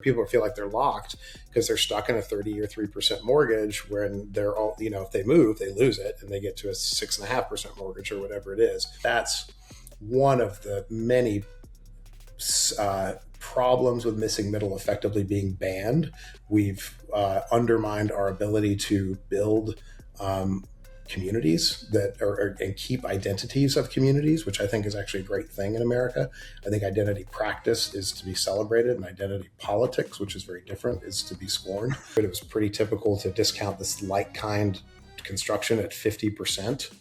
People feel like they're locked because they're stuck in a 30 or 3% mortgage when they're all, if they move, they lose it and they get to a 6.5% mortgage or whatever it is. That's one of the many problems with missing middle effectively being banned. We've undermined our ability to build communities that are and keep identities of communities, which I think is actually a great thing in America. I think identity practice is to be celebrated, and identity politics, which is very different, is to be scorned. But it was pretty typical to discount this like-kind construction at 50%,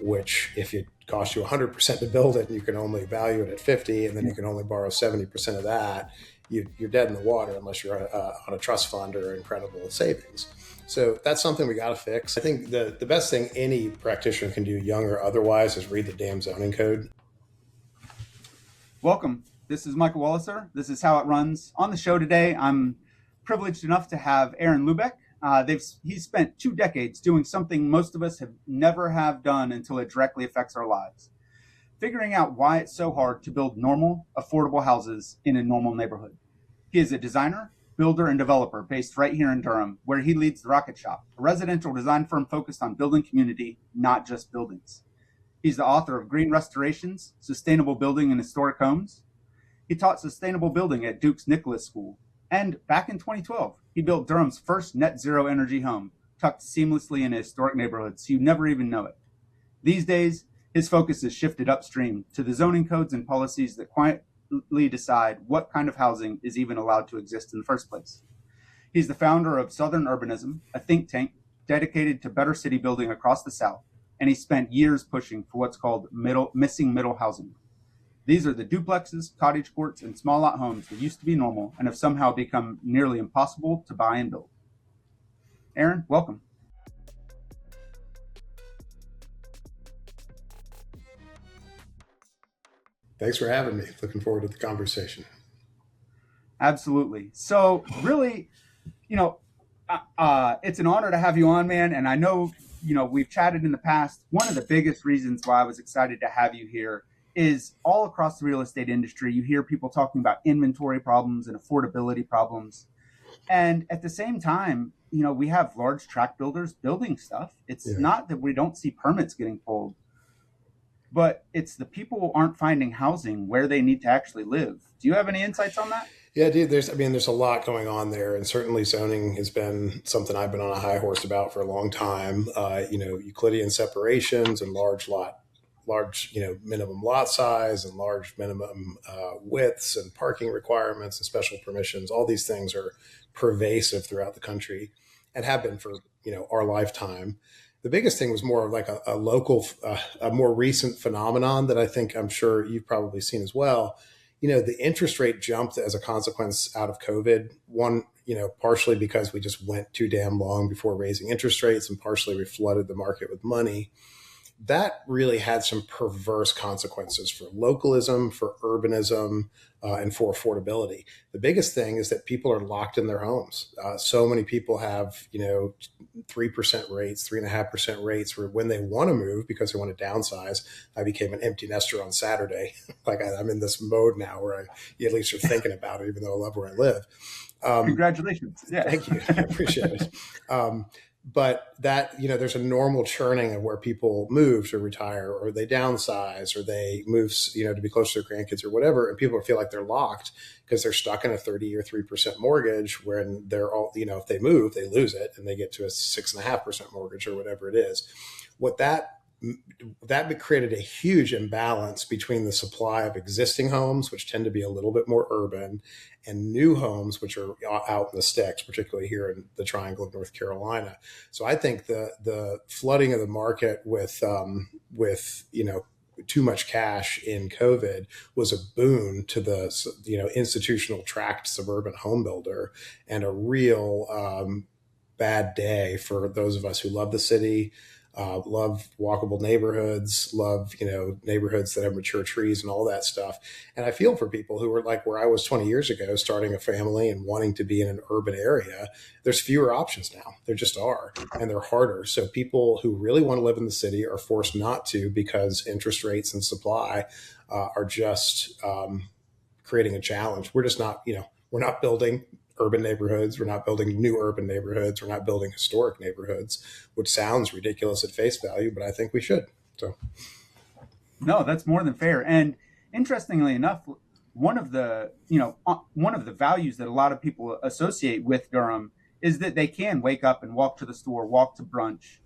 which if it costs you 100% to build it and you can only value it at 50, and then you can only borrow 70% of that, you're dead in the water unless you're on a trust fund or incredible savings. So that's something we got to fix. I think the best thing any practitioner can do, young or otherwise, is read the damn zoning code. Welcome. This is Michael Walliser. This is How It Runs. On the show today, I'm privileged enough to have Aaron Lubeck. He's spent 2 decades doing something most of us have never have done until it directly affects our lives. Figuring out why it's so hard to build normal, affordable houses in a normal neighborhood. He is a designer, builder, and developer based right here in Durham, where he leads the Rocket Shop, a residential design firm focused on building community, not just buildings. He's the author of Green Restorations, Sustainable Building in Historic Homes. He taught sustainable building at Duke's Nicholas School. And back in 2012, he built Durham's first net zero energy home, tucked seamlessly in a historic neighborhood, so you never even know it. These days, his focus is shifted upstream to the zoning codes and policies that quietly decide what kind of housing is even allowed to exist in the first place. He's the founder of Southern Urbanism, a think tank dedicated to better city building across the South, and he spent years pushing for what's called missing middle housing. These are the duplexes, cottage courts, and small lot homes that used to be normal and have somehow become nearly impossible to buy and build. Aaron, welcome. Thanks for having me. Looking forward to the conversation. Absolutely. So really, it's an honor to have you on, man. And I know, we've chatted in the past. One of the biggest reasons why I was excited to have you here is all across the real estate industry, you hear people talking about inventory problems and affordability problems. And at the same time, we have large tract builders building stuff. It's not that we don't see permits getting pulled, but it's the people who aren't finding housing where they need to actually live. Do you have any insights on that? Yeah, dude, there's a lot going on there. And certainly zoning has been something I've been on a high horse about for a long time. Euclidean separations and large minimum lot size and large minimum widths and parking requirements and special permissions. All these things are pervasive throughout the country and have been for, our lifetime. The biggest thing was more of like a local, a more recent phenomenon that I'm sure you've probably seen as well. The interest rate jumped as a consequence out of COVID. One, partially because we just went too damn long before raising interest rates, and partially we flooded the market with money. That really had some perverse consequences for localism, for urbanism, and for affordability. The biggest thing is that people are locked in their homes. So many people have, 3% rates, 3.5% rates when they want to move because they want to downsize. I became an empty nester on Saturday. I'm in this mode now where at least you're thinking about it, even though I love where I live. Congratulations. Yeah. Thank you. I appreciate it. But that, there's a normal churning of where people move to retire, or they downsize, or they move, to be close to their grandkids or whatever. And people feel like they're locked because they're stuck in a 30 or 3% mortgage when they're all, if they move, they lose it and they get to a 6.5% mortgage or whatever it is. That created a huge imbalance between the supply of existing homes, which tend to be a little bit more urban, and new homes, which are out in the sticks, particularly here in the Triangle of North Carolina. So I think the flooding of the market with too much cash in COVID was a boon to the institutional tract suburban home builder, and a real bad day for those of us who love the city. Love walkable neighborhoods, love, neighborhoods that have mature trees and all that stuff. And I feel for people who are like where I was 20 years ago, starting a family and wanting to be in an urban area. There's fewer options now. There just are, and they're harder. So people who really want to live in the city are forced not to because interest rates and supply are just creating a challenge. We're just not, We're not building urban neighborhoods. We're not building new urban neighborhoods. We're not building historic neighborhoods, which sounds ridiculous at face value, but I think we should. So, No, that's more than fair. And interestingly enough, one of the values that a lot of people associate with Durham is that they can wake up and walk to the store, walk to brunch,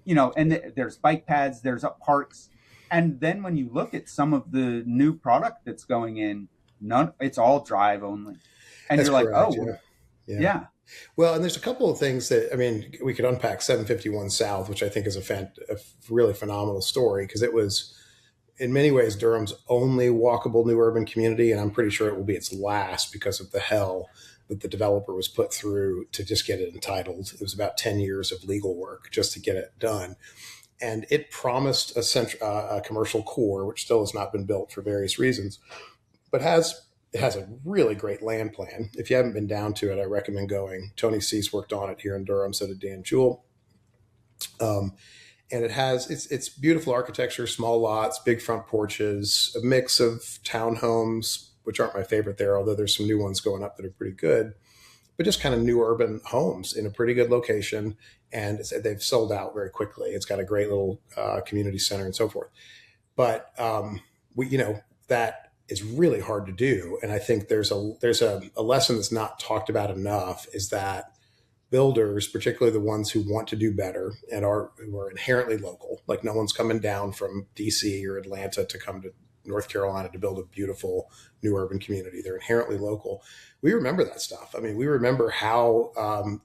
and there's bike paths, there's up parks. And then when you look at some of the new product that's going in, it's all drive only. And that's you're like, correct. oh, Yeah. Yeah. yeah, Well, and there's a couple of things that, I mean, we could unpack 751 South, which I think is a really phenomenal story because it was, in many ways, Durham's only walkable new urban community. And I'm pretty sure it will be its last because of the hell that the developer was put through to just get it entitled. It was about 10 years of legal work just to get it done. And it promised a commercial core, which still has not been built for various reasons, but it has a really great land plan. If you haven't been down to it, I recommend going. Tony Cease worked on it here in Durham, so did Dan Jewell. And it's beautiful architecture, small lots, big front porches, a mix of townhomes, which aren't my favorite there, although there's some new ones going up that are pretty good, but just kind of new urban homes in a pretty good location. And they've sold out very quickly. It's got a great little community center and so forth. But that is really hard to do. And I think there's a lesson that's not talked about enough is that builders, particularly the ones who want to do better and who are inherently local, like no one's coming down from DC or Atlanta to come to North Carolina to build a beautiful new urban community. They're inherently local. We remember that stuff. I mean, we remember how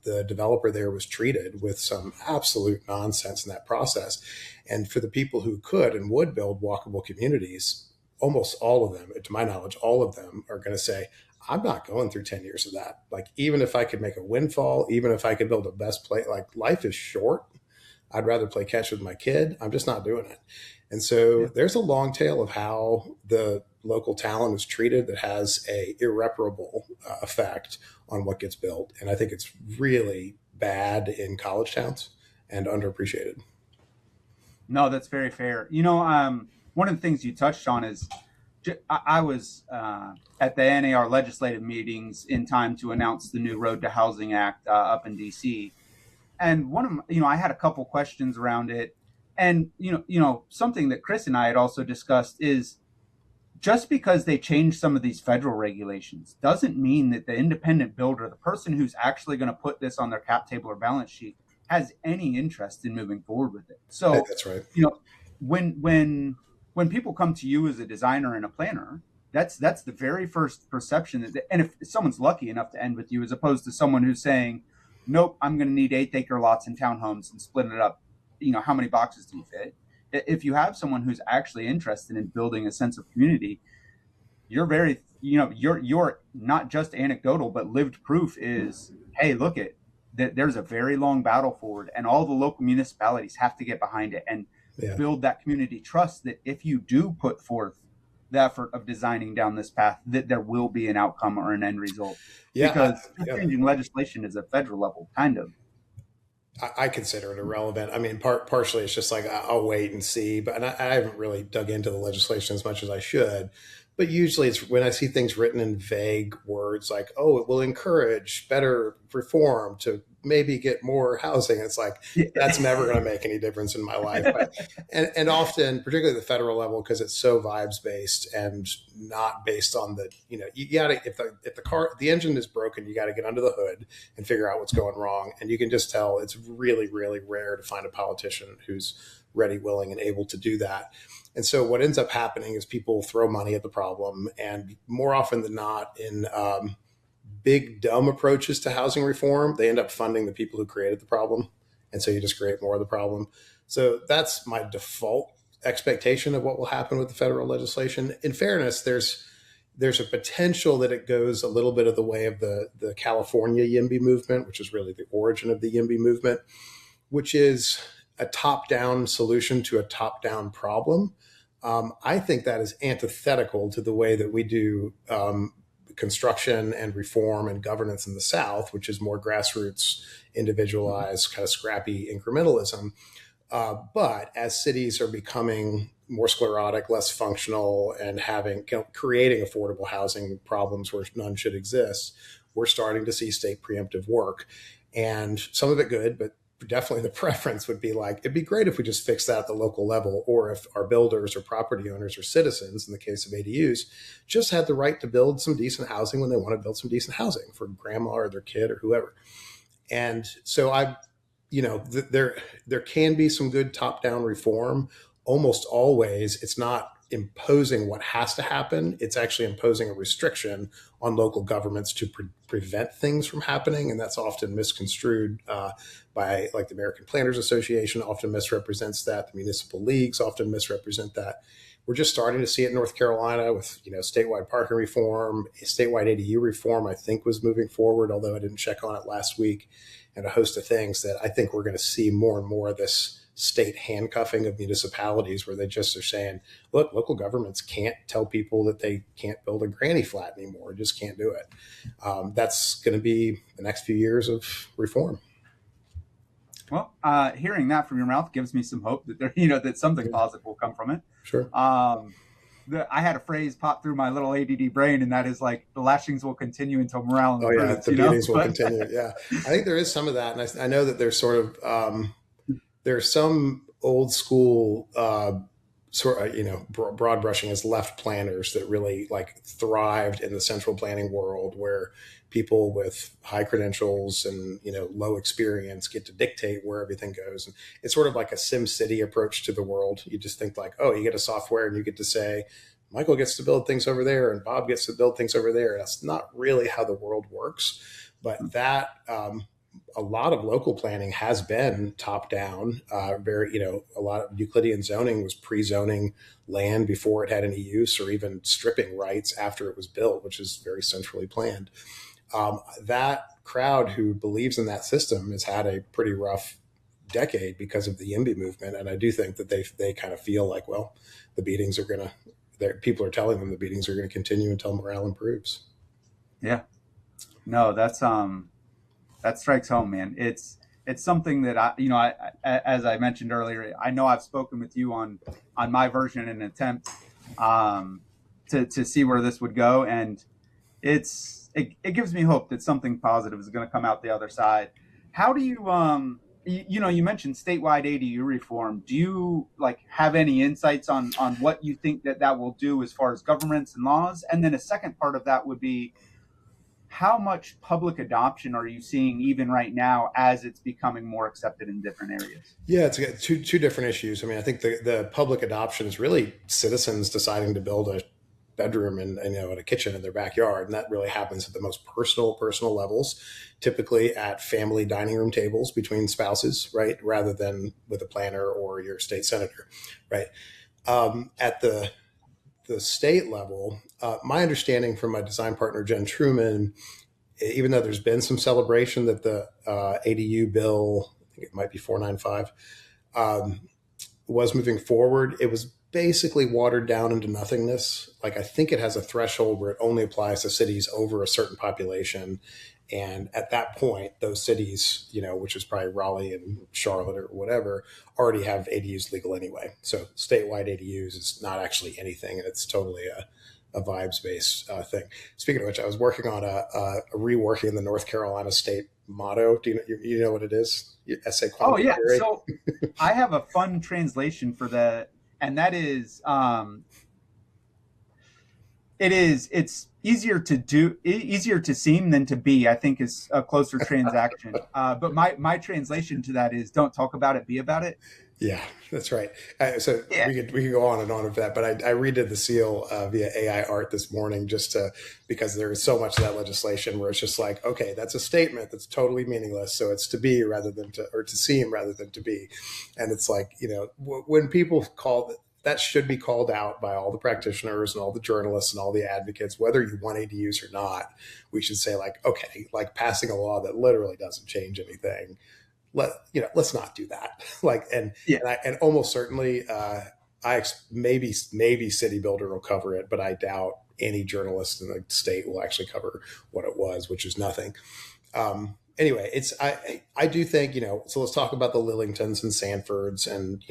the developer there was treated with some absolute nonsense in that process. And for the people who could and would build walkable communities, almost all of them, to my knowledge, all of them are going to say, I'm not going through 10 years of that. Like, even if I could make a windfall, even if I could build a best play, like life is short. I'd rather play catch with my kid. I'm just not doing it. And so there's a long tail of how the local talent is treated that has a irreparable effect on what gets built. And I think it's really bad in college towns and underappreciated. no, that's very fair. One of the things you touched on is I was at the NAR legislative meetings in time to announce the new Road to Housing Act up in DC, and I had a couple questions around it, and something that Chris and I had also discussed is just because they change some of these federal regulations doesn't mean that the independent builder, the person who's actually going to put this on their cap table or balance sheet, has any interest in moving forward with it. So That's right. When people come to you as a designer and a planner, that's the very first perception and if someone's lucky enough to end with you, as opposed to someone who's saying, nope, I'm going to need 8-acre lots and townhomes and splitting it up. How many boxes do you fit? If you have someone who's actually interested in building a sense of community, you're not just anecdotal, but lived proof is, hey, look at that. There's a very long battle forward, and all the local municipalities have to get behind it and build that community trust that if you do put forth the effort of designing down this path, that there will be an outcome or an end result. Yeah, because changing legislation is a federal level, kind of. I consider it irrelevant. I mean, partially it's just like I'll wait and see, but I haven't really dug into the legislation as much as I should. But usually it's when I see things written in vague words like, oh, it will encourage better reform to maybe get more housing. It's like, that's never going to make any difference in my life. And often, particularly at the federal level, because it's so vibes based and not based on you got to, if the engine is broken, you got to get under the hood and figure out what's going wrong. And you can just tell it's really, really rare to find a politician who's ready, willing, and able to do that. And so what ends up happening is people throw money at the problem, and more often than not, in big dumb approaches to housing reform, they end up funding the people who created the problem, and so you just create more of the problem. So that's my default expectation of what will happen with the federal legislation. In fairness, there's a potential that it goes a little bit of the way of the California YIMBY movement, which is really the origin of the YIMBY movement, which is a top-down solution to a top-down problem. I think that is antithetical to the way that we do construction and reform and governance in the South, which is more grassroots, individualized, kind of scrappy incrementalism. But as cities are becoming more sclerotic, less functional, and creating affordable housing problems where none should exist, we're starting to see state preemptive work, and some of it good, but definitely the preference would be like, it'd be great if we just fix that at the local level, or if our builders or property owners or citizens, in the case of ADUs, just had the right to build some decent housing when they want to build some decent housing for grandma or their kid or whoever. And so there can be some good top down reform. Almost always, it's not imposing what has to happen. It's actually imposing a restriction on local governments to prevent things from happening, and that's often misconstrued by, like, the American Planners Association often misrepresents that. The municipal leagues often misrepresent that. We're just starting to see it in North Carolina with, statewide parking reform, statewide ADU reform. I think was moving forward, although I didn't check on it last week, and a host of things that I think we're going to see more and more of this state handcuffing of municipalities, where they just are saying, look, local governments can't tell people that they can't build a granny flat anymore. Just can't do it. That's going to be the next few years of reform. Well, hearing that from your mouth gives me some hope that that something positive will come from it. Sure. I had a phrase pop through my little ADD brain, and that is like, the lashings will continue until morale improves. Oh yeah, the beatings will continue. Yeah, I think there is some of that, and I know that there's sort of there's some old school broad brushing as left planners that really like thrived in the central planning world, where people with high credentials and low experience get to dictate where everything goes. And it's sort of like a Sim City approach to the world. You just think like, oh, you get a software and you get to say, Michael gets to build things over there and Bob gets to build things over there. That's not really how the world works. But that a lot of local planning has been top down. A lot of Euclidean zoning was pre-zoning land before it had any use, or even stripping rights after it was built, which is very centrally planned. That crowd who believes in that system has had a pretty rough decade because of the YIMBY movement. And I do think that they kind of feel like, well, the beatings are going to, people are telling them the beatings are going to continue until morale improves. Yeah. No, that strikes home, man. It's something that I as I mentioned earlier, I know I've spoken with you on my version in an attempt to see where this would go, and it gives me hope that something positive is going to come out the other side. How do you you mentioned statewide ADU reform. Do you have any insights on what you think that will do as far as governments and laws? And then a second part of that would be, how much public adoption are you seeing even right now as it's becoming more accepted in different areas? Yeah, it's two different issues. I mean, I think the public adoption is really citizens deciding to build a bedroom and a kitchen in their backyard, and that really happens at the most personal levels, typically at family dining room tables between spouses, right, rather than with a planner or your state senator, right. At the state level, my understanding from my design partner, Jen Truman, even though there's been some celebration that the ADU bill, I think it might be 495, was moving forward, it was basically watered down into nothingness. Like, I think it has a threshold where it only applies to cities over a certain population. And at that point, those cities, which is probably Raleigh and Charlotte or whatever, already have ADUs legal anyway. So statewide ADUs is not actually anything. And it's totally a vibes-based thing. Speaking of which, I was working on a reworking the North Carolina state motto. Do you know what it is? Essay quality. Oh, yeah. Theory? So I have a fun translation for that. And that is, it's easier to seem than to be, I think, is a closer transaction. But my translation to that is, don't talk about it, be about it. Yeah, that's right. So yeah. we could go on and on with that, but I redid the seal via AI art this morning because there is so much of that legislation where it's just like, okay, that's a statement that's totally meaningless. So it's to be rather than to seem rather than to be. And it's like, when people that should be called out by all the practitioners and all the journalists and all the advocates, whether you want ADUs or not. We should say okay, passing a law that literally doesn't change anything. Let's not do that. And almost certainly, maybe City Builder will cover it, but I doubt any journalist in the state will actually cover what it was, which is nothing. Anyway, I do think, so let's talk about the Lillingtons and Sanfords and,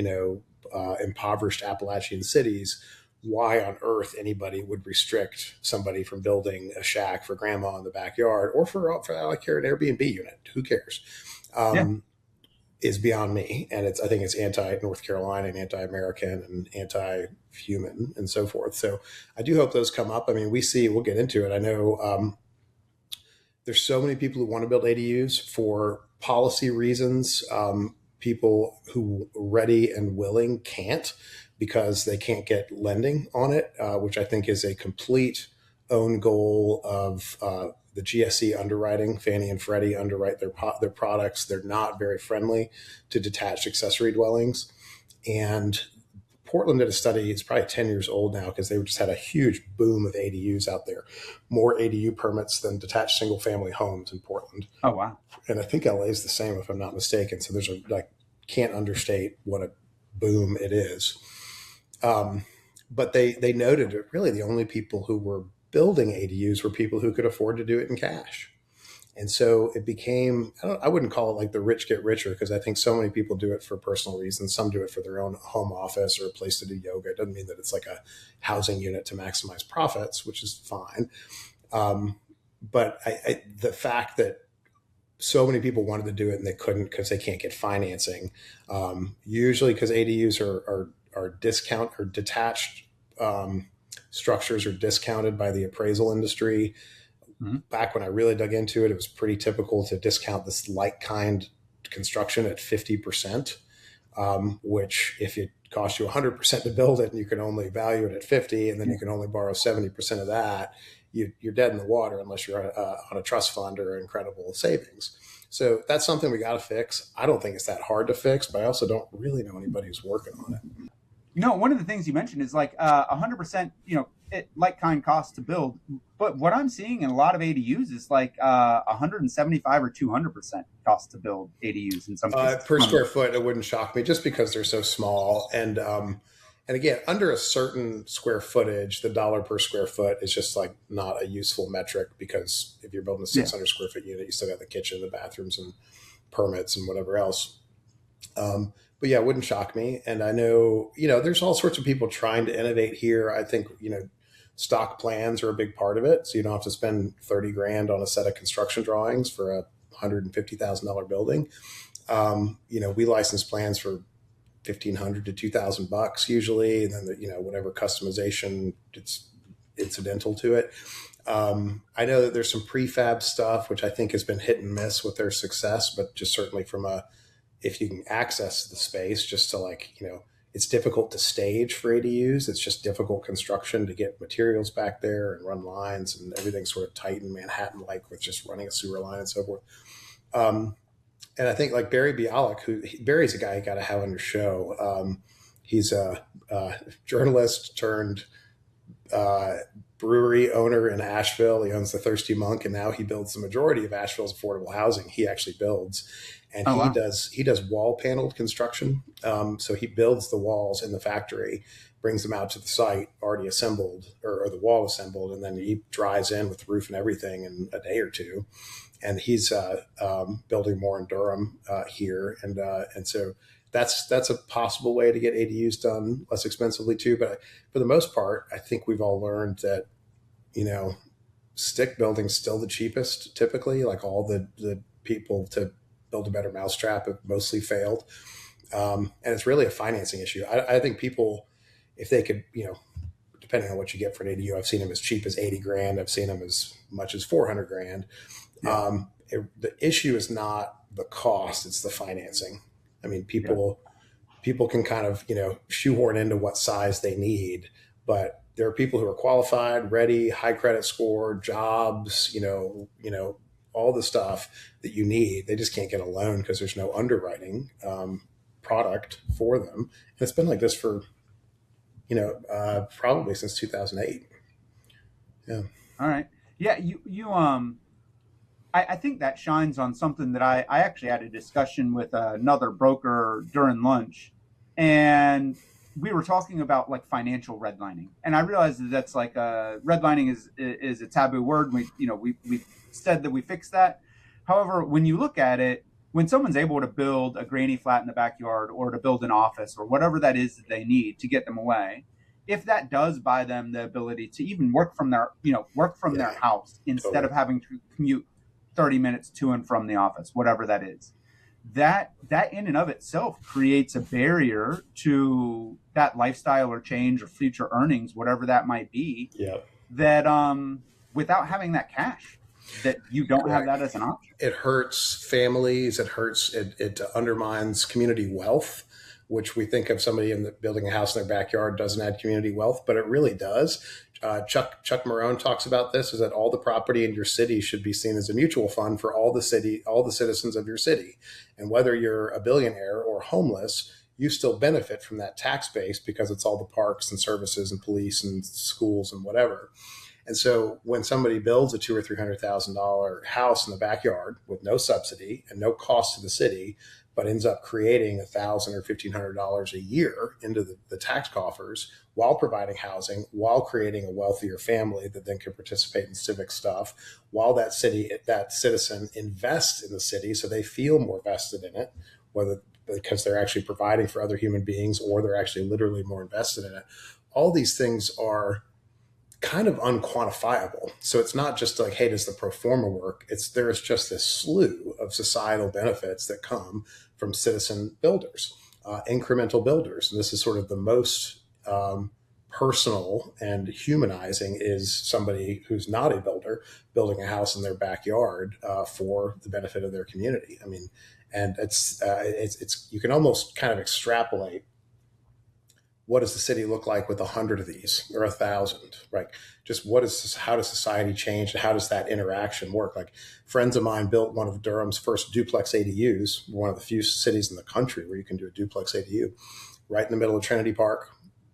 impoverished Appalachian cities, why on earth anybody would restrict somebody from building a shack for grandma in the backyard, or for I care, an Airbnb unit. Who cares? Yeah. Is beyond me. And I think it's anti-North Carolina and anti-American and anti-human and so forth. So I do hope those come up. I mean, we'll get into it. I know there's so many people who want to build ADUs for policy reasons. People who ready and willing can't, because they can't get lending on it, which I think is a complete own goal of the GSE underwriting. Fannie and Freddie underwrite their products. They're not very friendly to detached accessory dwellings. And Portland did a study, it's probably 10 years old now, because they just had a huge boom of ADUs out there, more ADU permits than detached single family homes in Portland. Oh, wow. And I think LA is the same, if I'm not mistaken. So there's can't understate what a boom it is. But they noted that really the only people who were building ADUs were people who could afford to do it in cash. And so it became, I wouldn't call it like the rich get richer, because I think so many people do it for personal reasons. Some do it for their own home office or a place to do yoga. It doesn't mean that it's like a housing unit to maximize profits, which is fine. But the fact that so many people wanted to do it and they couldn't because they can't get financing, usually because ADUs are discount or detached structures are discounted by the appraisal industry. Mm-hmm. Back when I really dug into it, it was pretty typical to discount this like-kind construction at 50%, which if it costs you 100% to build it and you can only value it at 50, and then you can only borrow 70% of that, you're dead in the water unless you're on a trust fund or incredible savings. So that's something we got to fix. I don't think it's that hard to fix, but I also don't really know anybody who's working on it. One of the things you mentioned is like 100%, like kind cost to build. But what I'm seeing in a lot of ADUs is like 175 or 200% cost to build ADUs in some cases. Per square foot, it wouldn't shock me, just because they're so small. And again, under a certain square footage, the dollar per square foot is just like not a useful metric, because if you're building a 600 square foot unit, you still got the kitchen, the bathrooms, and permits and whatever else. But yeah, it wouldn't shock me. And I know, there's all sorts of people trying to innovate here. I think, stock plans are a big part of it. So you don't have to spend 30 grand on a set of construction drawings for a $150,000 building. We license plans for $1,500 to $2,000 usually. And then, whatever customization it's incidental to it. I know that there's some prefab stuff, which I think has been hit and miss with their success, but just certainly if you can access the space, just to it's difficult to stage for ADUs. It's just difficult construction to get materials back there and run lines, and everything's sort of tight and Manhattan-like with just running a sewer line and so forth. And I think like Barry Bialik, Barry's a guy you got to have on your show. He's a journalist turned brewery owner in Asheville. He owns the Thirsty Monk, and now he builds the majority of Asheville's affordable housing. He actually builds. And he does wall paneled construction. So he builds the walls in the factory, brings them out to the site already assembled, or the wall assembled, and then he drives in with the roof and everything in a day or two. And he's building more in Durham here, and so that's a possible way to get ADUs done less expensively too. But for the most part, I think we've all learned that stick building's still the cheapest typically. Like all the people to build a better mousetrap have mostly failed. And it's really a financing issue. I think people, if they could, depending on what you get for an ADU, I've seen them as cheap as 80 grand. I've seen them as much as 400 grand. Yeah. The issue is not the cost, it's the financing. I mean, people can kind of, shoehorn into what size they need, but there are people who are qualified, ready, high credit score, jobs, all the stuff that you need. They just can't get a loan because there's no underwriting product for them. And it's been like this for, probably since 2008. Yeah. All right. Yeah. I think that shines on something that I actually had a discussion with another broker during lunch, and we were talking about like financial redlining. And I realized that that's like redlining is a taboo word. We said that we fixed that. However, when you look at it, when someone's able to build a granny flat in the backyard or to build an office or whatever that is that they need to get them away, if that does buy them the ability to even work from their Yeah, house instead totally. of having to commute 30 minutes to and from the office, whatever that is, that in and of itself creates a barrier to that lifestyle or change or future earnings, whatever that might be, Yeah. that without having that cash, that you don't have Correct. that as an option. It hurts families. It undermines community wealth, which we think of somebody building a house in their backyard doesn't add community wealth, but it really does. Chuck Marone talks about this: is that all the property in your city should be seen as a mutual fund for all the citizens of your city, and whether you're a billionaire or homeless, you still benefit from that tax base because it's all the parks and services and police and schools and whatever. And so when somebody builds a $200,000 or $300,000 house in the backyard with no subsidy and no cost to the city, but ends up creating $1,000 or $1,500 a year into the tax coffers while providing housing, while creating a wealthier family that then can participate in civic stuff, while that citizen invests in the city so they feel more vested in it, whether because they're actually providing for other human beings or they're actually literally more invested in it. All these things are kind of unquantifiable. So it's not just like, hey, does the pro forma work? There is just this slew of societal benefits that come from citizen builders, incremental builders. And this is sort of the most personal and humanizing is somebody who's not a builder building a house in their backyard for the benefit of their community. I mean, and it's you can almost kind of extrapolate what does the city look like with 100 of these or 1,000, right? Just how does society change and how does that interaction work? Like friends of mine built one of Durham's first duplex ADUs, one of the few cities in the country where you can do a duplex ADU, right in the middle of Trinity Park,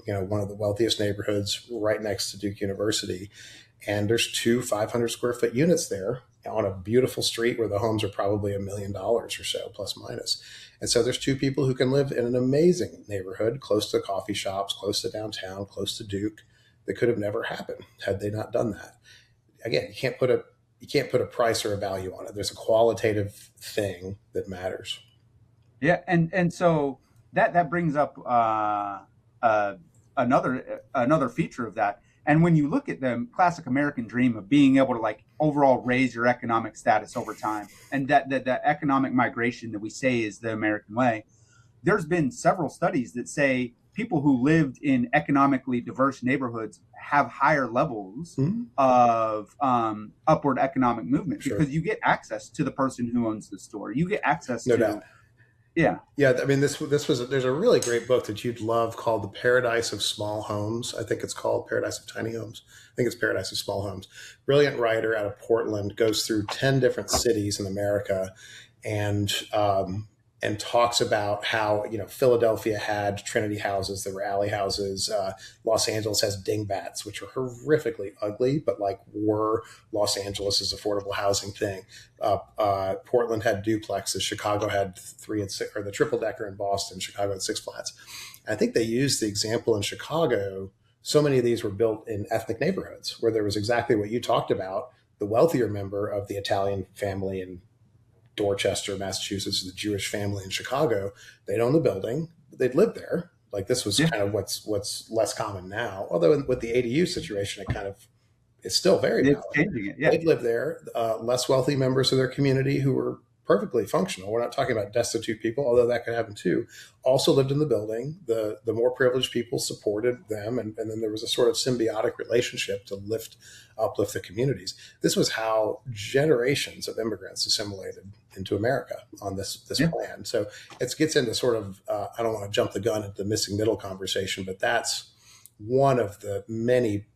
one of the wealthiest neighborhoods right next to Duke University. And there's two 500 square foot units there on a beautiful street where the homes are probably $1 million or so, plus minus. And so there's two people who can live in an amazing neighborhood, close to coffee shops, close to downtown, close to Duke. That could have never happened had they not done that. Again, you can't put a price or a value on it. There's a qualitative thing that matters. Yeah, and so that brings up another feature of that. And when you look at the classic American dream of being able to like overall raise your economic status over time, and that economic migration that we say is the American way, there's been several studies that say people who lived in economically diverse neighborhoods have higher levels Mm-hmm. of upward economic movement Sure. because you get access to the person who owns the store. You get access No to, doubt. yeah, Yeah, I mean, there's a really great book that you'd love called The Paradise of Small Homes. I think it's called Paradise of Tiny Homes. I think it's Paradise of Small Homes. Brilliant writer out of Portland, goes through 10 different cities in America and and talks about how Philadelphia had Trinity houses that were alley houses. Los Angeles has dingbats, which are horrifically ugly, but like were Los Angeles's affordable housing thing. Portland had duplexes. Chicago had 3 and 6, or the triple decker in Boston. Chicago had 6 flats. I think they used the example in Chicago. So many of these were built in ethnic neighborhoods where there was exactly what you talked about. The wealthier member of the Italian family in Dorchester, Massachusetts, the Jewish family in Chicago, they'd own the building, but they'd live there. Like this was yeah, kind of what's less common now. Although with the ADU situation, it's still very it's valid. changing it. Yeah, They'd live there. Less wealthy members of their community who were perfectly functional. We're not talking about destitute people, although that could happen too. Also lived in the building. The more privileged people supported them, and then there was a sort of symbiotic relationship to uplift the communities. This was how generations of immigrants assimilated into America on this yeah, plan. So it gets into sort of I don't want to jump the gun at the missing middle conversation, but that's one of the many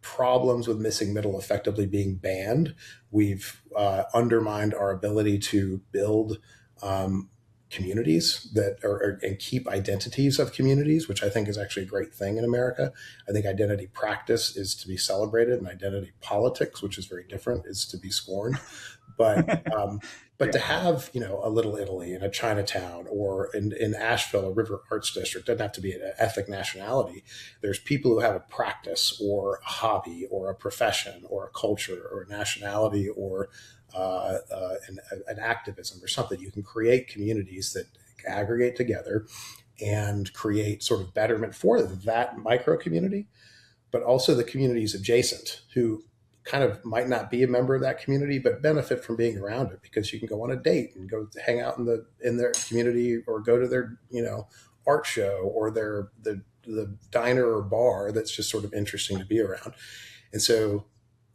problems with missing middle effectively being banned. We've undermined our ability to build communities and keep identities of communities, which I think is actually a great thing in America. I think identity practice is to be celebrated, and identity politics, which is very different, is to be scorned. But but Yeah. to have, a Little Italy in a Chinatown, or in Asheville, a River Arts District, doesn't have to be an ethnic nationality. There's people who have a practice or a hobby or a profession or a culture or a nationality or an activism or something. You can create communities that aggregate together and create sort of betterment for that micro community, but also the communities adjacent who kind of might not be a member of that community but benefit from being around it, because you can go on a date and go hang out in their community, or go to their art show, or the diner or bar that's just sort of interesting to be around. And so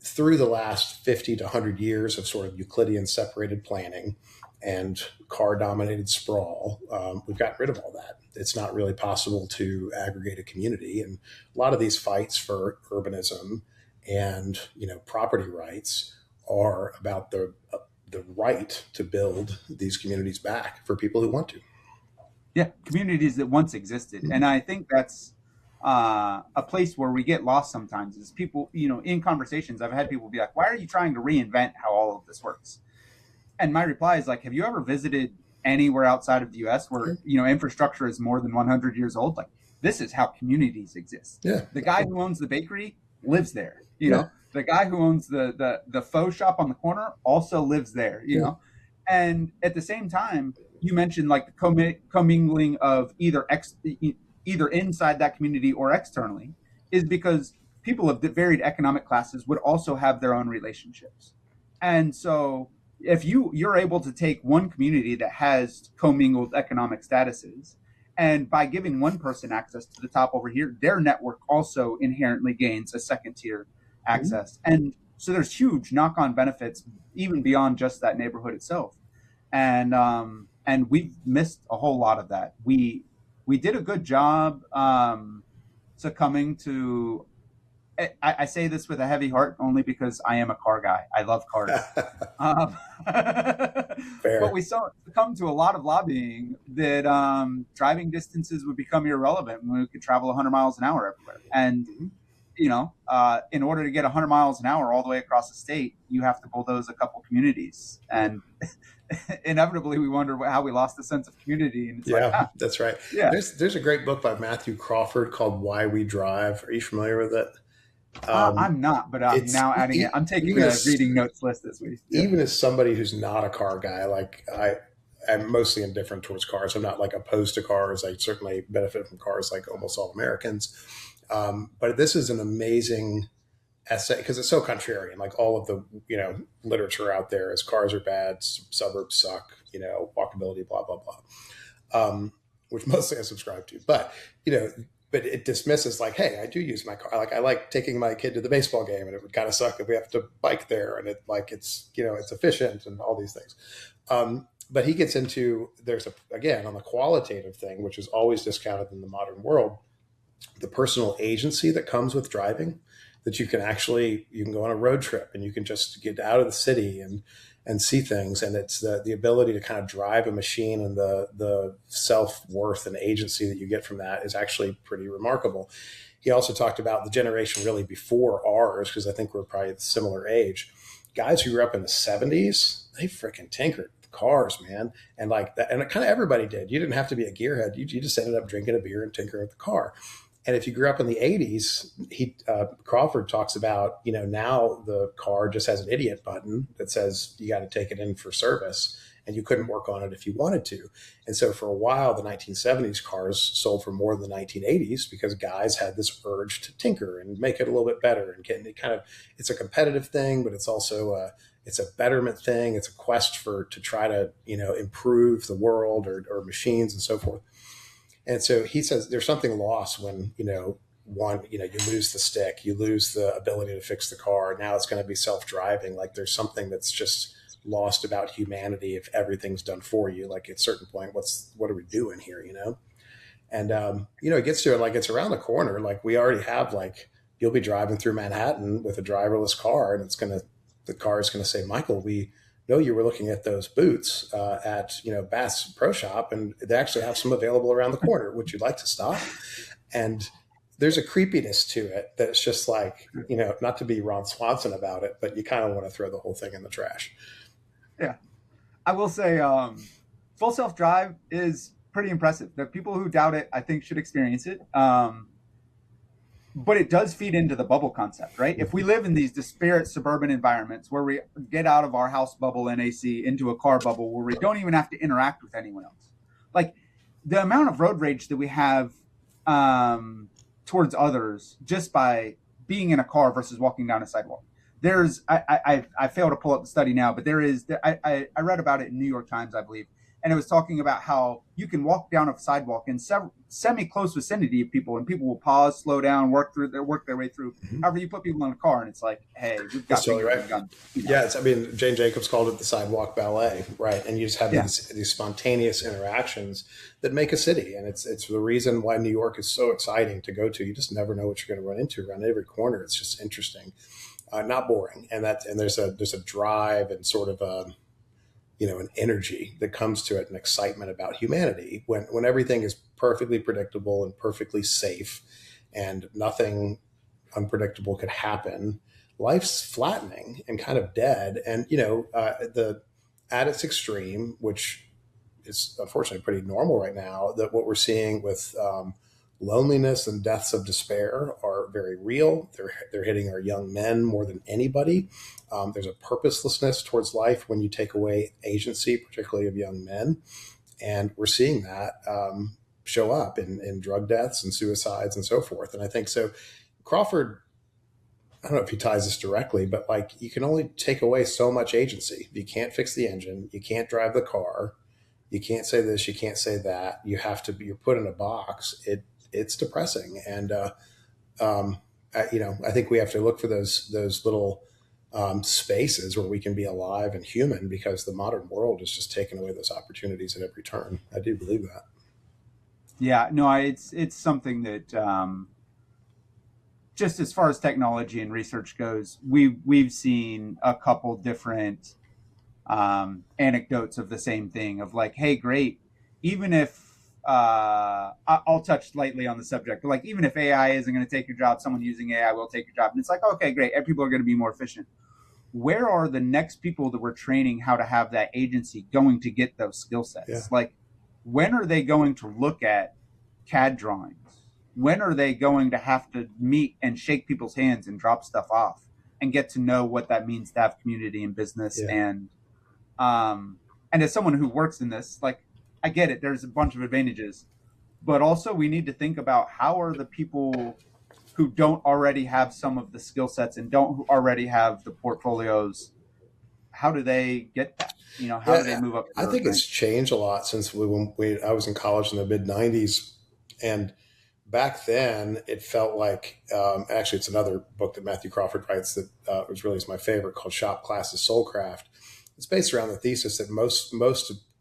through the last 50 to 100 years of sort of Euclidean separated planning and car dominated sprawl, we've gotten rid of all that. It's not really possible to aggregate a community. And a lot of these fights for urbanism and property rights are about the right to build these communities back for people who want to. Yeah, communities that once existed, and I think that's a place where we get lost sometimes. Is people, in conversations, I've had people be like, "Why are you trying to reinvent how all of this works?" And my reply is like, "Have you ever visited anywhere outside of the U.S. where infrastructure is more than 100 years old? Like, this is how communities exist. Yeah. The guy who owns the bakery lives there. Yeah. The guy who owns the faux shop on the corner also lives there. Yeah. And at the same time, you mentioned like the commingling of either inside that community or externally, is because people of varied economic classes would also have their own relationships. And so if you're able to take one community that has commingled economic statuses, and by giving one person access to the top over here, their network also inherently gains a second tier access. And so there's huge knock-on benefits even beyond just that neighborhood itself. And we've missed a whole lot of that. We did a good job succumbing to. I say this with a heavy heart only because I am a car guy. I love cars. But we saw come to a lot of lobbying that driving distances would become irrelevant when we could travel 100 miles an hour everywhere. And in order to get 100 miles an hour all the way across the state, you have to bulldoze a couple communities. And inevitably, we wonder how we lost the sense of community. And it's that's right. Yeah. There's a great book by Matthew Crawford called Why We Drive. Are you familiar with it? I'm not, but I'm now adding it. I'm taking a reading notes list this week. Yeah. Even as somebody who's not a car guy, like I'm mostly indifferent towards cars. I'm not like opposed to cars. I certainly benefit from cars like almost all Americans. But this is an amazing essay because it's so contrarian. Like all of the literature out there is cars are bad, suburbs suck, walkability, blah blah blah, which mostly I subscribe to. But but it dismisses like, hey, I do use my car. Like I like taking my kid to the baseball game, and it would kind of suck if we have to bike there, and it's efficient and all these things. But he gets into again on the qualitative thing, which is always discounted in the modern world, the personal agency that comes with driving, that you can go on a road trip and you can just get out of the city and see things. And it's the ability to kind of drive a machine, and the self-worth and agency that you get from that is actually pretty remarkable. He also talked about the generation really before ours, because I think we're probably the similar age. Guys who grew up in the 70s, they freaking tinkered with cars, man. And like that, and kind of everybody did. You didn't have to be a gearhead. You just ended up drinking a beer and tinkering with the car. And if you grew up in the 80s, Crawford talks about, now the car just has an idiot button that says you got to take it in for service, and you couldn't work on it if you wanted to. And so for a while, the 1970s cars sold for more than the 1980s because guys had this urge to tinker and make it a little bit better and get it it's a competitive thing, but it's also it's a betterment thing. It's a quest to try to, improve the world or machines and so forth. And so he says there's something lost when, you lose the stick, you lose the ability to fix the car. Now it's going to be self-driving. Like there's something that's just lost about humanity if everything's done for you. Like at a certain point, what are we doing here, And, it gets to it, like it's around the corner. Like we already have, like, you'll be driving through Manhattan with a driverless car, and the car is going to say, Michael, we know you were looking at those boots at Bass Pro Shop, and they actually have some available around the corner. Would you like to stop? And there's a creepiness to it that's just like, not to be Ron Swanson about it, but you kind of want to throw the whole thing in the trash. Yeah. I will say, full self drive is pretty impressive. The people who doubt it, I think, should experience it. But it does feed into the bubble concept, right? If we live in these disparate suburban environments where we get out of our house bubble and AC into a car bubble where we don't even have to interact with anyone else, like the amount of road rage that we have um, towards others just by being in a car versus walking down a sidewalk. I fail to pull up the study now, but I read about it in New York Times, I believe, and it was talking about how you can walk down a sidewalk in semi close vicinity of people, and people will pause, slow down, work their way through. Mhm. However, you put people in a car, and it's like, hey, we've That's got totally fingers right. and guns. Yeah, I mean, Jane Jacobs called it the sidewalk ballet, right? And you just have Yeah, these spontaneous interactions that make a city, and it's the reason why New York is so exciting to go to. You just never know what you're going to run into around every corner. It's just interesting, not boring, and there's a drive and sort of a an energy that comes to it, an excitement about humanity when everything is perfectly predictable and perfectly safe, and nothing unpredictable could happen. Life's flattening and kind of dead, and the at its extreme, which is unfortunately pretty normal right now, that what we're seeing with loneliness and deaths of despair are very real. They're hitting our young men more than anybody. There's a purposelessness towards life when you take away agency, particularly of young men, and we're seeing that show up in drug deaths and suicides and so forth. And I think so. Crawford, I don't know if he ties this directly, but like you can only take away so much agency. You can't fix the engine. You can't drive the car. You can't say this. You can't say that. You have to be. You're put in a box. It's depressing, and I think we have to look for those little spaces where we can be alive and human, because the modern world is just taking away those opportunities at every turn. I do believe that. yeah. No, it's something that just as far as technology and research goes, we've seen a couple different anecdotes of the same thing of like, hey, great, even if I'll touch lightly on the subject, but like even if AI isn't going to take your job, someone using AI will take your job, and it's like, okay, great, people are going to be more efficient. Where are the next people that we're training how to have that agency going to get those skill Yeah, sets? Like, when are they going to look at CAD drawings? When are they going to have to meet and shake people's hands and drop stuff off and get to know what that means to have community and business yeah, um, and as someone who works in this, like, I get it. There's a bunch of advantages, but also we need to think about how are the people who don't already have some of the skill sets and don't already have the portfolios. How do they get that? How do they yeah. move up I the think it's ranks? changed a lot since I was in college in the mid '90s, and back then it felt like actually it's another book that Matthew Crawford writes that was really my favorite, called Shop Class's Soulcraft. It's based around the thesis that most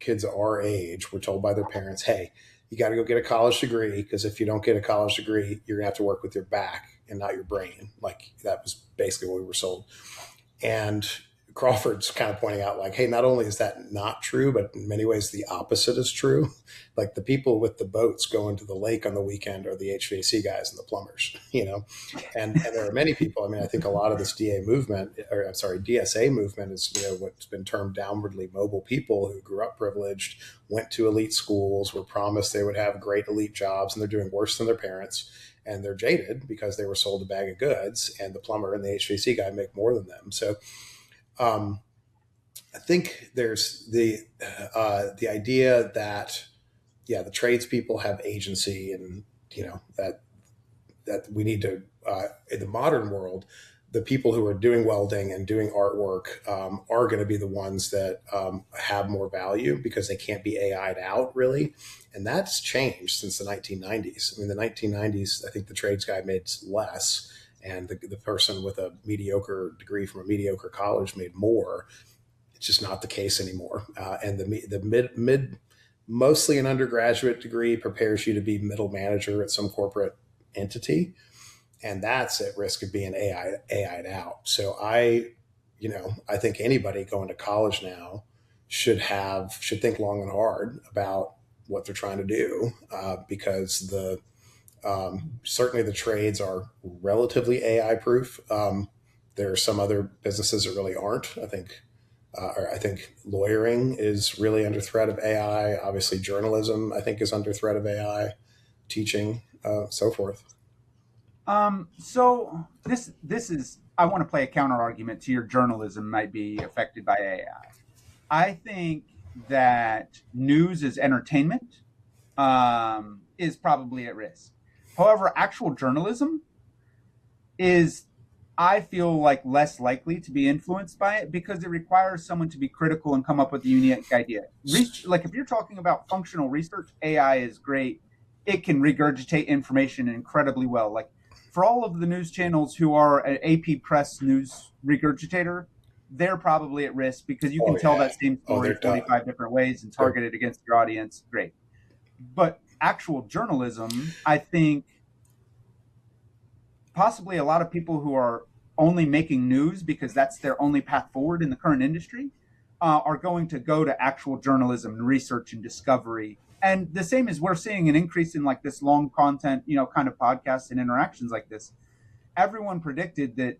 kids our age were told by their parents, hey, you got to go get a college degree, because if you don't get a college degree, you're gonna have to work with your back and not your brain. Like that was basically what we were sold. And Crawford's kind of pointing out, like, hey, not only is that not true, but in many ways the opposite is true. Like the people with the boats going to the lake on the weekend are the HVAC guys and the plumbers, and there are many people. I mean, I think a lot of this DA movement, or I'm sorry, DSA movement, is what's been termed downwardly mobile people who grew up privileged, went to elite schools, were promised they would have great elite jobs, and they're doing worse than their parents. And they're jaded because they were sold a bag of goods, and the plumber and the HVAC guy make more than them. So um, I think there's the idea that the tradespeople have agency, and that we need to in the modern world, the people who are doing welding and doing artwork are going to be the ones that have more value, because they can't be AI'd out really, and that's changed since the 1990s. I mean, the 1990s, I think the trades guy made less, and the person with a mediocre degree from a mediocre college made more. It's just not the case anymore. And the mid mostly an undergraduate degree prepares you to be middle manager at some corporate entity, and that's at risk of being AI'd out. So I think anybody going to college now should think long and hard about what they're trying to do, because certainly the trades are relatively AI proof. There are some other businesses that really aren't. I think Or I think lawyering is really under threat of AI. Obviously, journalism, I think, is under threat of AI, teaching, so forth. So this is I want to play a counter argument to your journalism might be affected by AI. I think that news as entertainment is probably at risk. However, actual journalism is, I feel like, less likely to be influenced by it because it requires someone to be critical and come up with a unique idea. Like if you're talking about functional research, AI is great. It can regurgitate information incredibly well. Like for all of the news channels who are an AP Press news regurgitator, they're probably at risk because you Oh can tell yeah. that same Oh, story they're done. 45 different ways and They're target it against your audience. Great. But actual journalism, I think possibly a lot of people who are only making news because that's their only path forward in the current industry are going to go to actual journalism and research and discovery. And the same as we're seeing an increase in like this long content, kind of podcasts and interactions like this. Everyone predicted that,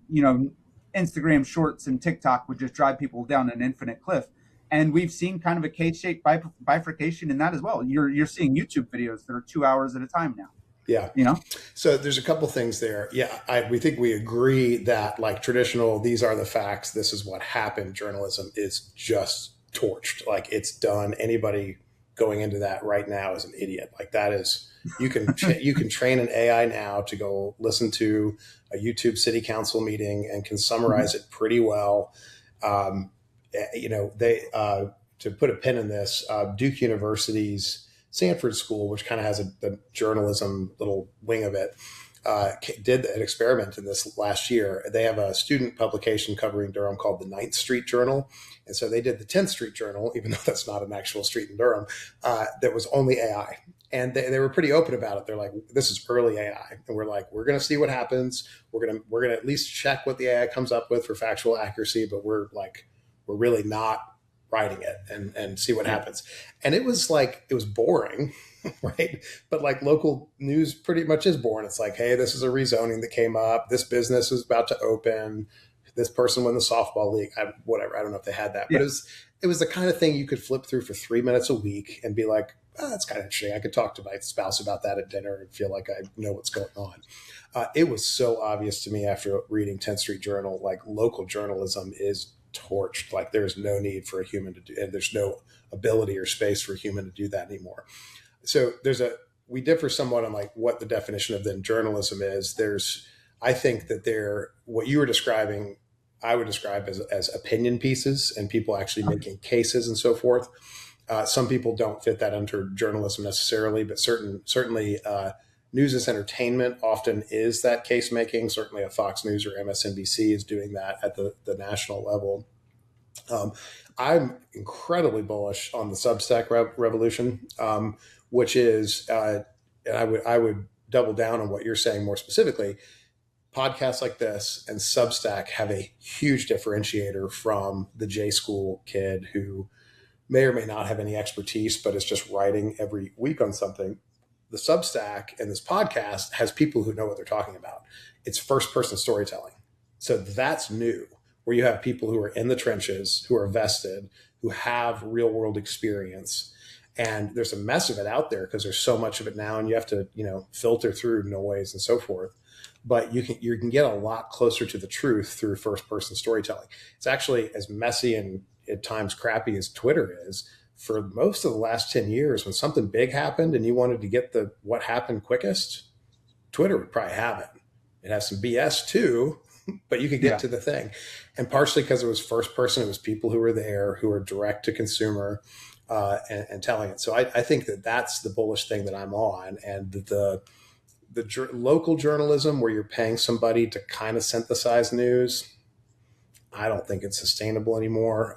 Instagram shorts and TikTok would just drive people down an infinite cliff. And we've seen kind of a K-shaped bifurcation in that as well. You're seeing YouTube videos that are 2 hours at a time now, Yeah. you know? So there's a couple things there. Yeah, we think we agree that like traditional, these are the facts, this is what happened. Journalism is just torched. Like it's done. Anybody going into that right now is an idiot. Like that is you can train an AI now to go listen to a YouTube city council meeting and can summarize it pretty well. Um, they to put a pin in this, Duke University's Sanford School, which kind of has the journalism little wing of it, did an experiment in this last year. They have a student publication covering Durham called the Ninth Street Journal. And so they did the 10th Street Journal, even though that's not an actual street in Durham, that was only AI. And they were pretty open about it. They're like, this is early AI. And we're like, we're going to see what happens. We're going to at least check what the AI comes up with for factual accuracy, but we're really not writing it and see what happens. And it was boring, right? But like local news pretty much is boring. It's like, hey, this is a rezoning that came up. This business is about to open. This person won the softball league. Whatever. I don't know if they had that, but Yeah. it was the kind of thing you could flip through for 3 minutes a week and be like, oh, that's kind of interesting. I could talk to my spouse about that at dinner and feel like I know what's going on. It was so obvious to me after reading 10th Street Journal, like local journalism is torched. Like there's no need for a human to do, and there's no ability or space for a human to do that anymore. So we differ somewhat on like what the definition of then journalism is. I think that what you were describing, I would describe as opinion pieces and people actually making cases and so forth. Some people don't fit that under journalism necessarily, but certainly news as entertainment often is that case making. Certainly a Fox News or MSNBC is doing that at the national level. I'm incredibly bullish on the Substack revolution, which is, and I would double down on what you're saying more specifically. Podcasts like this and Substack have a huge differentiator from the J School kid who may or may not have any expertise, but is just writing every week on something. The Substack and this podcast has people who know what they're talking about. It's first person storytelling. So that's new, where you have people who are in the trenches, who are vested, who have real world experience. And there's a mess of it out there because there's so much of it now, and you have to, filter through noise and so forth. But you can get a lot closer to the truth through first person storytelling. It's actually as messy and at times crappy as Twitter is. For most of the last 10 years, when something big happened and you wanted to get what happened quickest, Twitter would probably have it. It has some BS too, but you could get to the thing. And partially because it was first person, it was people who were there, who were direct to consumer and telling it. So I think that's the bullish thing that I'm on. And the local journalism where you're paying somebody to kind of synthesize news, I don't think it's sustainable anymore.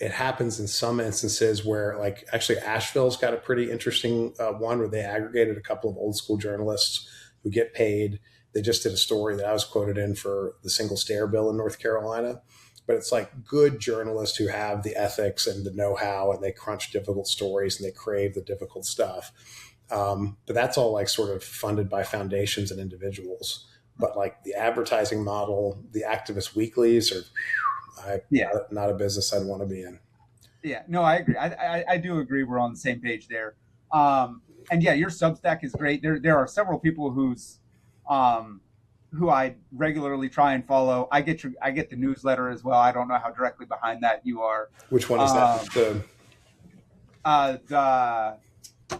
It happens in some instances where, like, actually Asheville's got a pretty interesting one where they aggregated a couple of old school journalists who get paid. They just did a story that I was quoted in for the single stair bill in North Carolina. But it's like good journalists who have the ethics and the know-how, and they crunch difficult stories and they crave the difficult stuff. But that's all like sort of funded by foundations and individuals. But like the advertising model, the activist weeklies are Yeah. Not a business I'd want to be in. Yeah, no, I agree. I do agree. We're on the same page there. And yeah, your Substack is great. There are several people um, who I regularly try and follow. I get the newsletter as well. I don't know how directly behind that you are. Which one is that? Um, the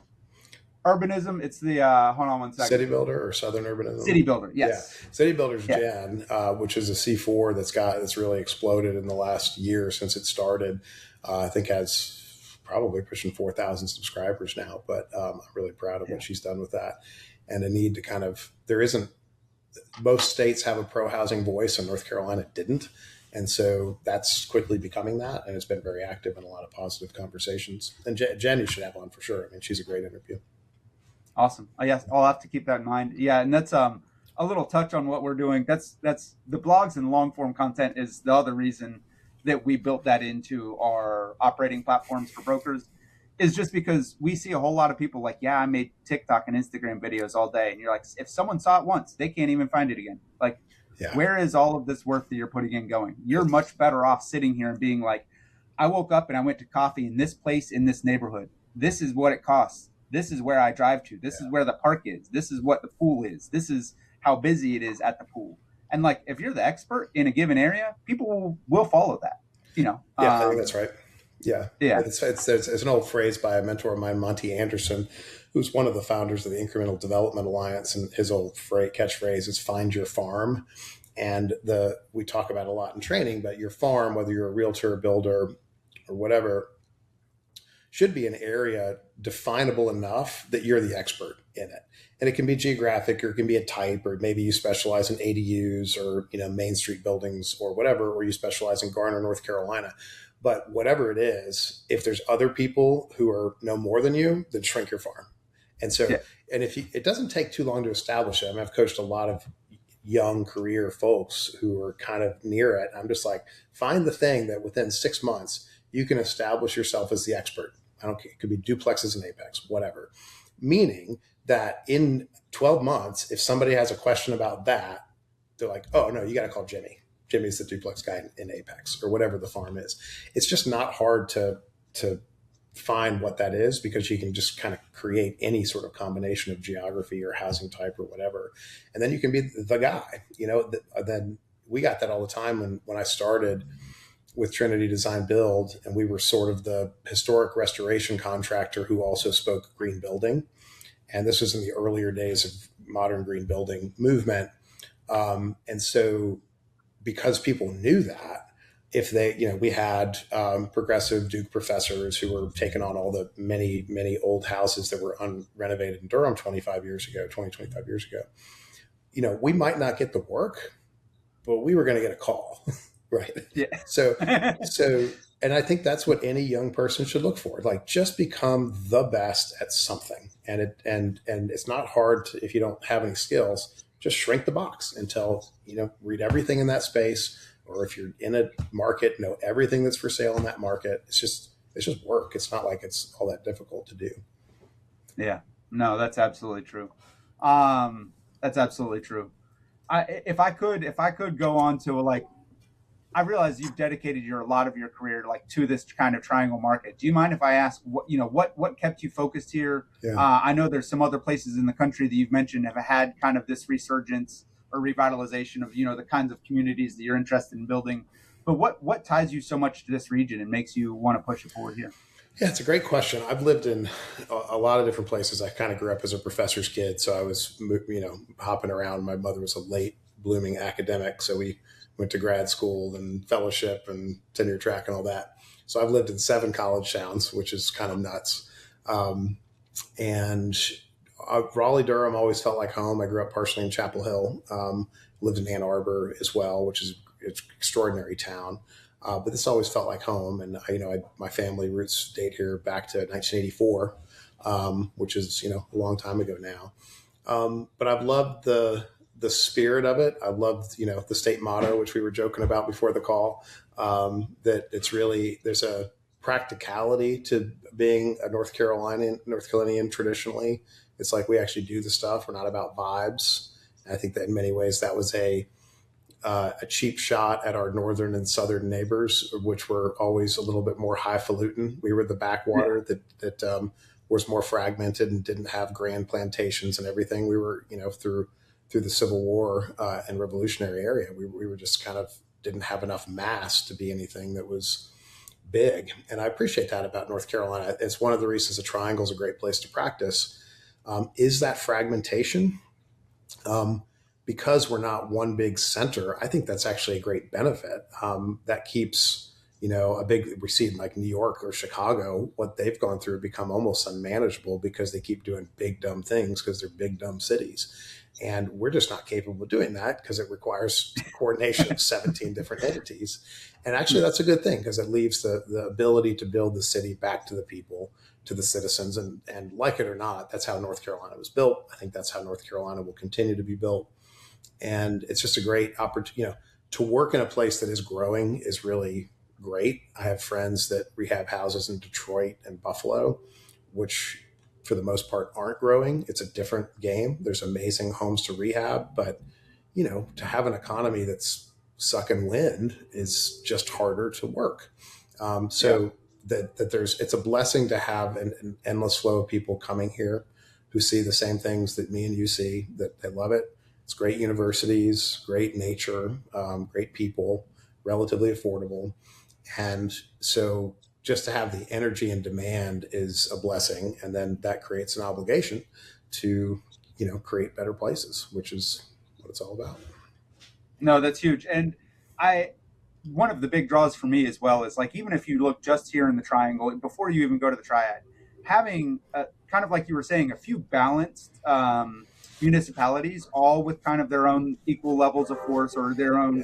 urbanism. It's the hold on one City second. Builder or Southern City Urbanism? Builder. Yeah, Yes. City Builder's Yeah. Jen, which is a C4 that's really exploded in the last year since it started. I think has probably pushing 4,000 subscribers now, but I'm really proud of Yeah. what she's done with that. And a need to there isn't, most states have a pro housing voice and North Carolina didn't. And so that's quickly becoming that. And it's been very active in a lot of positive conversations. And Jen, you should have on for sure. I mean, she's a great interview. Awesome. Yes, I'll have to keep that in mind. Yeah, and that's a little touch on what we're doing. That's the blogs and long form content is the other reason that we built that into our operating platforms for brokers is just because we see a whole lot of people like, yeah, I made TikTok and Instagram videos all day, and you're like, if someone saw it once, they can't even find it again. Like, Yeah. where is all of this work that you're putting in going? You're much better off sitting here and being like, I woke up and I went to coffee in this place in this neighborhood. This is what it costs. This is where I drive to. This is where the park is. This is what the pool is. This is how busy it is at the pool. And like, if you're the expert in a given area, people will follow that. Yeah, I think that's right. Yeah, Yeah. It's an old phrase by a mentor of mine, Monte Anderson, who's one of the founders of the Incremental Development Alliance, and his old catchphrase is "Find your farm." And we talk about it a lot in training, but your farm, whether you're a realtor, builder, or whatever, should be an area definable enough that you're the expert in it. And it can be geographic, or it can be a type, or maybe you specialize in ADUs or Main Street buildings or whatever, or you specialize in Garner, North Carolina. But whatever it is, if there's other people who are no more than you, then shrink your farm. And so, and it doesn't take too long to establish it. I mean, I've coached a lot of young career folks who are kind of near it. I'm just like, find the thing that within 6 months you can establish yourself as the expert. I don't care. It could be duplexes and apex, whatever. Meaning that in 12 months, if somebody has a question about that, they're like, oh no, you got to call Jimmy. Jimmy's the duplex guy in Apex or whatever the farm is. It's just not hard to find what that is, because you can just kind of create any sort of combination of geography or housing type or whatever. And then you can be the guy, then we got that all the time when I started with Trinity Design Build, and we were sort of the historic restoration contractor who also spoke green building. And this was in the earlier days of modern green building movement. And so because people knew that, if they, we had progressive Duke professors who were taking on all the many, many old houses that were unrenovated in Durham 25 years ago, we might not get the work, but we were going to get a call. Right. Yeah. So, and I think that's what any young person should look for. Like, just become the best at something. And it's not hard if you don't have any skills, just shrink the box until, read everything in that space. Or if you're in a market, know everything that's for sale in that market. It's just work. It's not like it's all that difficult to do. Yeah, no, that's absolutely true. That's absolutely true. If I could go on to like, I realize you've dedicated a lot of your career to this kind of triangle market. Do you mind if I ask what kept you focused here? Yeah. I know there's some other places in the country that you've mentioned have had kind of this resurgence or revitalization of the kinds of communities that you're interested in building. But what ties you so much to this region and makes you want to push it forward here? Yeah, it's a great question. I've lived in a lot of different places. I kind of grew up as a professor's kid, so I was hopping around. My mother was a late blooming academic, so we went to grad school and fellowship and tenure track and all that. So I've lived in 7 college towns, which is kind of nuts. And Raleigh, Durham always felt like home. I grew up partially in Chapel Hill, lived in Ann Arbor as well, which is an extraordinary town. But this always felt like home. And, my family roots date here back to 1984, which is, a long time ago now. But I've loved the spirit of it. I loved, the state motto, which we were joking about before the call, that it's really, there's a practicality to being a North Carolinian traditionally. It's like we actually do the stuff. We're not about vibes. And I think that in many ways that was a a cheap shot at our northern and southern neighbors, which were always a little bit more highfalutin. We were the backwater that was more fragmented and didn't have grand plantations and everything. We were, through the Civil War and Revolutionary area, we were just kind of didn't have enough mass to be anything that was big. And I appreciate that about North Carolina. It's one of the reasons the Triangle is a great place to practice. Is that fragmentation? Because we're not one big center, I think that's actually a great benefit. That keeps, we see in like New York or Chicago, what they've gone through become almost unmanageable because they keep doing big, dumb things because they're big, dumb cities. And we're just not capable of doing that because it requires coordination of 17 different entities. And actually, that's a good thing because it leaves the ability to build the city back to the people, to the citizens. And like it or not, that's how North Carolina was built. I think that's how North Carolina will continue to be built. And it's just a great opportunity. To work in a place that is growing is really great. I have friends that rehab houses in Detroit and Buffalo, which for the most part aren't growing. It's a different game. There's amazing homes to rehab, but to have an economy that's sucking wind is just harder to work. It's a blessing to have an endless flow of people coming here who see the same things that me and you see, that they love it. It's great universities, great nature, great people, relatively affordable. And so just to have the energy and demand is a blessing. And then that creates an obligation to, create better places, which is what it's all about. No, that's huge. And one of the big draws for me as well is like, even if you look just here in the Triangle, before you even go to the Triad, having kind of like you were saying, a few balanced municipalities, all with kind of their own equal levels of force or their own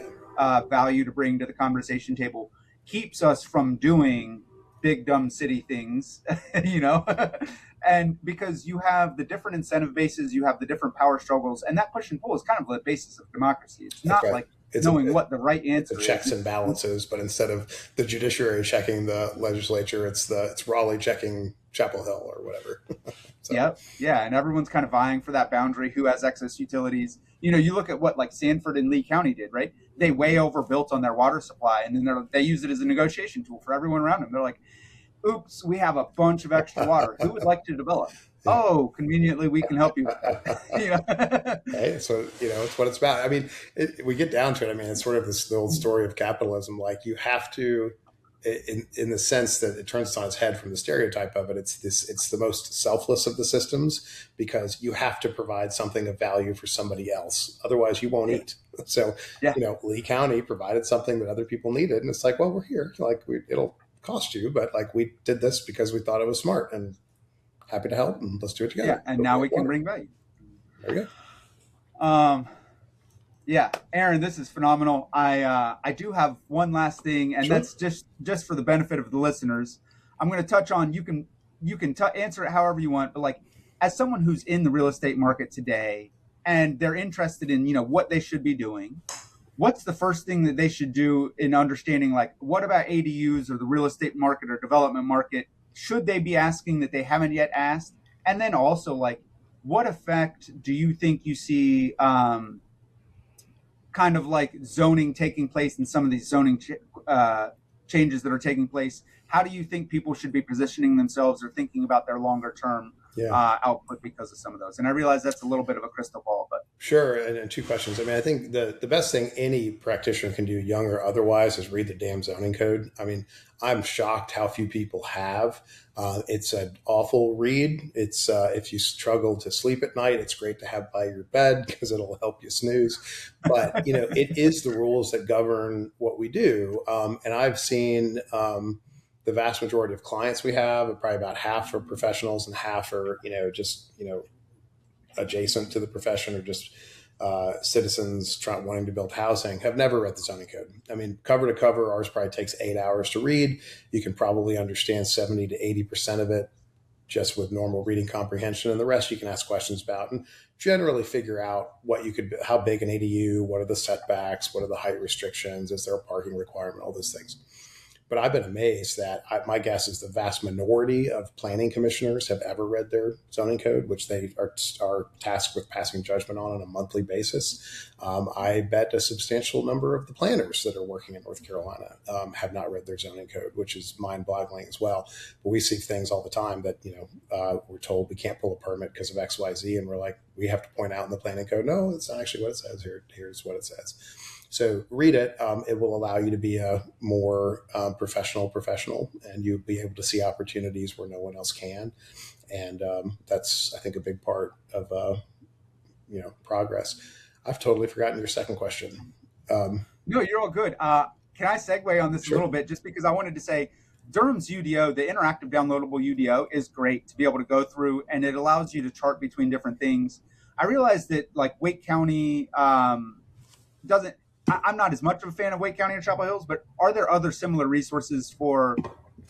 value to bring to the conversation table, keeps us from doing big dumb city things, and because you have the different incentive bases, you have the different power struggles, and that push and pull is kind of the basis of democracy. It's not like knowing what the right answer is. Checks and balances, but instead of the judiciary checking the legislature, it's Raleigh checking Chapel Hill or whatever. Yep. Yeah. And everyone's kind of vying for that boundary. Who has excess utilities? You look at what like Sanford and Lee County did, right? They way overbuilt on their water supply, and then they use it as a negotiation tool for everyone around them. They're like, oops, we have a bunch of extra water. Who would like to develop? Yeah. Oh, conveniently, we can help you with that. Hey, so, it's what it's about. I mean, we get down to it. I mean, it's sort of the old story of capitalism. Like you have to, in the sense that it turns on its head from the stereotype of it, it's the most selfless of the systems because you have to provide something of value for somebody else. Otherwise you won't eat. So, Lee County provided something that other people needed. And it's like, well, we're here. Like it'll cost you, but like we did this because we thought it was smart and happy to help, and let's do it together. Yeah. And now we can bring value. There you go. Yeah, Aaron, this is phenomenal. I do have one last thing, and that's just for the benefit of the listeners. I'm going to touch on, you can answer it however you want, but like as someone who's in the real estate market today and they're interested in, what they should be doing, what's the first thing that they should do in understanding, like, what about ADUs or the real estate market or development market? Should they be asking that they haven't yet asked? And then also, like, what effect do you think you see kind of like zoning taking place in some of these zoning changes that are taking place? How do you think people should be positioning themselves or thinking about their longer term output because of some of those? And I realize that's a little bit of a crystal ball, but sure. And two questions. I mean, I think the best thing any practitioner can do, young or otherwise, is read the damn zoning code. I mean, I'm shocked how few people have. It's an awful read. It's if you struggle to sleep at night, it's great to have by your bed because it'll help you snooze. But it is the rules that govern what we do. And I've seen the vast majority of clients we have, probably about half are professionals and half are just adjacent to the profession or just citizens wanting to build housing, have never read the zoning code. I mean, cover to cover, ours probably takes 8 hours to read. You can probably understand 70 to 80% of it just with normal reading comprehension, and the rest you can ask questions about and generally figure out how big an ADU, what are the setbacks, what are the height restrictions, is there a parking requirement, all those things. But I've been amazed that my guess is the vast minority of planning commissioners have ever read their zoning code, which they are tasked with passing judgment on a monthly basis. I bet a substantial number of the planners that are working in North Carolina have not read their zoning code, which is mind-boggling as well. But we see things all the time that, we're told we can't pull a permit because of X, Y, Z, and we're like, we have to point out in the planning code, no, that's not actually what it says. Here's what it says. So read it. It will allow you to be a more professional, and you'll be able to see opportunities where no one else can. And that's, I think, a big part of progress. I've totally forgotten your second question. No, you're all good. Can I segue on this Sure. a little bit? Just because I wanted to say Durham's UDO, the interactive downloadable UDO, is great to be able to go through, and it allows you to chart between different things. I realized that like Wake County doesn't. I'm not as much of a fan of Wake County or Chapel Hills, but are there other similar resources for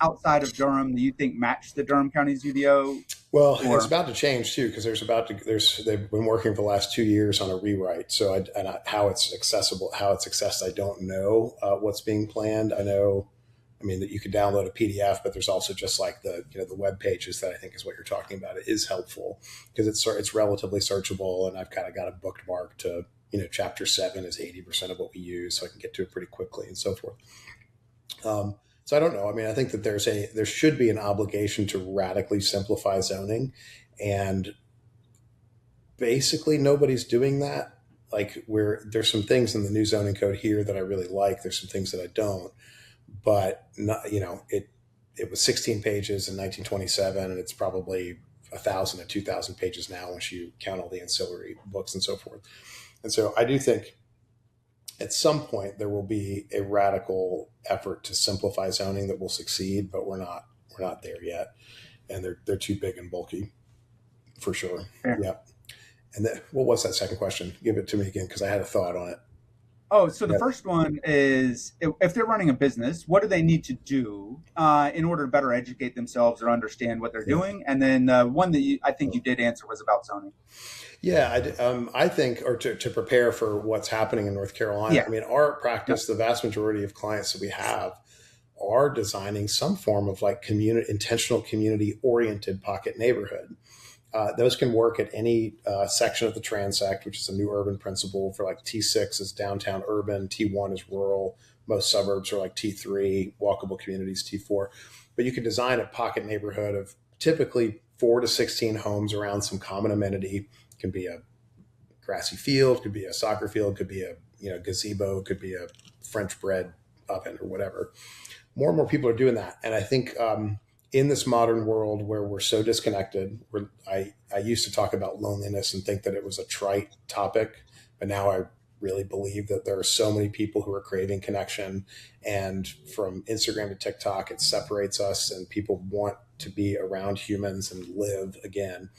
outside of Durham that you think match the Durham County's UDO? Well, it's about to change too, because they've been working for the last 2 years on a rewrite. So how it's accessible, how it's accessed, I don't know what's being planned. That you could download a PDF, but there's also just like the web pages that I think is what you're talking about. It is helpful because it's relatively searchable, and I've kind of got a bookmark to chapter 7 is 80% of what we use, so I can get to it pretty quickly and so forth. So I don't know. I think that there should be an obligation to radically simplify zoning, and basically nobody's doing that. Like there's some things in the new zoning code here that I really like. There's some things that I don't, but it was 16 pages in 1927, and it's probably 1,000 to 2,000 pages now once you count all the ancillary books and so forth. And so I do think at some point there will be a radical effort to simplify zoning that will succeed, but we're not there yet, and they're too big and bulky, for sure. Fair. Yeah. And then, what was that second question? Give it to me again, because I had a thought on it. Oh, so the first one is, if they're running a business, what do they need to do in order to better educate themselves or understand what they're doing? And then one that I think you did answer was about zoning. Yeah, I think, or to prepare for what's happening in North Carolina. Yeah. Our practice, the vast majority of clients that we have are designing some form of like intentional community-oriented pocket neighborhood. Those can work at any section of the Transect, which is a new urban principle for like T6 is downtown urban, T1 is rural, most suburbs are like T3, walkable communities, T4. But you can design a pocket neighborhood of typically 4 to 16 homes around some common amenity. It can be a grassy field, could be a soccer field, could be a gazebo, could be a French bread oven or whatever. More and more people are doing that. And I think in this modern world where we're so disconnected, I used to talk about loneliness and think that it was a trite topic, but now I really believe that there are so many people who are craving connection, and from Instagram to TikTok, it separates us, and people want to be around humans and live again.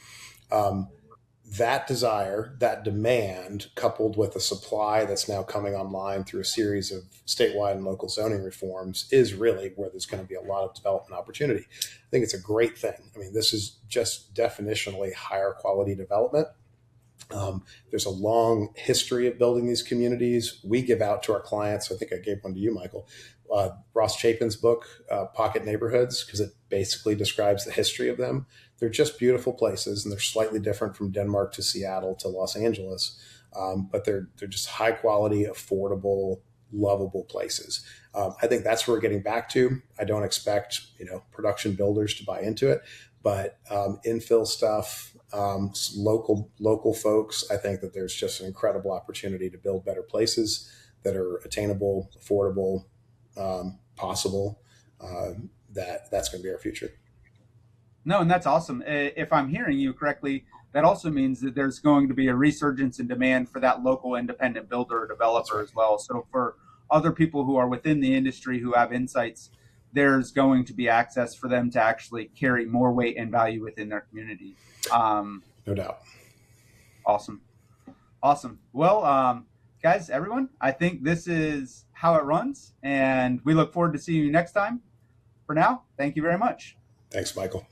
That desire, that demand, coupled with a supply that's now coming online through a series of statewide and local zoning reforms, is really where there's going to be a lot of development opportunity. I think it's a great thing. This is just definitionally higher quality development. There's a long history of building these communities. We give out to our clients, I think I gave one to you, Michael, Ross Chapin's book, Pocket Neighborhoods, because it basically describes the history of them. They're just beautiful places, and they're slightly different from Denmark to Seattle to Los Angeles, but they're just high quality, affordable, lovable places. I think that's where we're getting back to. I don't expect production builders to buy into it, but infill stuff, local folks. I think that there's just an incredible opportunity to build better places that are attainable, affordable, possible. That's going to be our future. No, and that's awesome. If I'm hearing you correctly, that also means that there's going to be a resurgence in demand for that local independent builder or developer as well. So for other people who are within the industry who have insights, there's going to be access for them to actually carry more weight and value within their community. No doubt. Awesome. Well, guys, everyone, I think this is how it runs, and we look forward to seeing you next time. For now, thank you very much. Thanks, Michael.